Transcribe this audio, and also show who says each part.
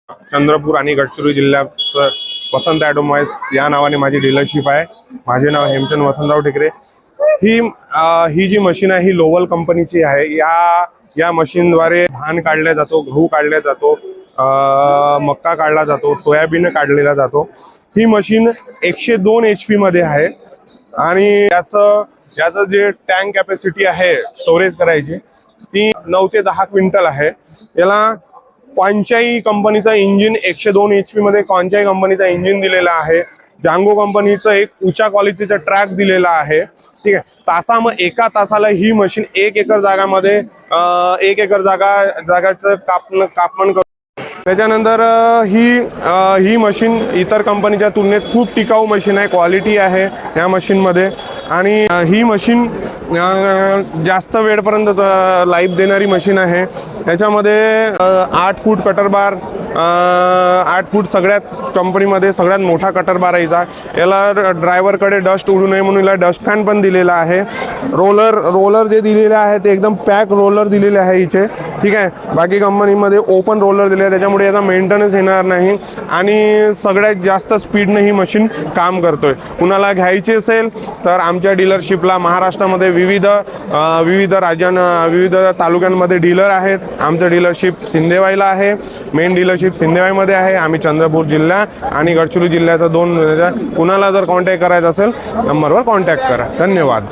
Speaker 1: चंद्रपूर आणि गडचिरोली जिल्ह्यात वसंत ऑटोमोबाईल्स या नावाने माझी डीलरशिप आहे। माझे नाव हेमचंद वसंतराव टेकरे। ही जी मशीन आहे ही लोवल कंपनीची आहे। या मशीनद्वारे धान काढला जातो, गहू काढला जातो, मक्का काढला जातो, सोयाबीन काढलेला जातो। ही मशीन 102 HP मध्ये आहे आणि याचं जे टँक कॅपॅसिटी आहे स्टोरेज करायची ती 9 ते 10 क्विंटल आहे। याला क्वांचाई कंपनीचा इंजिन 102 HP मध्ये क्वांचाई कंपनीचा इंजिन दिलेला आहे। जांगो कंपनीचं एक उच्च क्वालिटीचा ट्रॅक दिलेला आहे। ठीक आहे, एका तासाला ही मशीन 1 एकर जागामध्ये 1 एकर जागाचं कापण त्याच्यानंतर ही मशीन इतर कंपनीच्या तुलनेत खूप टिकाऊ मशीन आहे, क्वालिटी आहे या मशीनमध्ये। आणि ही मशीन जास्त वेळपर्यंत लाईफ देणारी मशीन आहे। याच्यामध्ये 8 फूट कटर बार, 8 फूट सगळ्यात कंपनीमध्ये सगळ्यात मोठा कटर बार यायचा। याला ड्रायव्हरकडे डस्ट उडू नये म्हणून याला डस्ट फॅन पण दिलेला आहे। रोलर जे दिलेले आहे ते एकदम पॅक रोलर दिलेले आहे हिचे। ठीक आहे, बाकी कंपनीमध्ये ओपन रोलर दिले आहे, त्याच्यामुळे याचा मेंटेनन्स येणार नाही आणि सगळ्यात जास्त स्पीडने ही मशीन काम करतोय। कुणाला घ्यायची असेल तर आमच्या डीलरशिपला महाराष्ट्रामध्ये विविध विविध तालुक्यांमध्ये डीलर आहेत। आमचं डीलरशिप सिंदेवाईला आहे, मेन डीलरशिप सिंदेवाईमध्ये आहे। आम्ही चंद्रपूर जिल्हा आणि गडचिरोली जिल्ह्याचा 2 कुणाला जर कॉन्टॅक्ट करायचा असेल नंबरवर कॉन्टॅक्ट करा। धन्यवाद।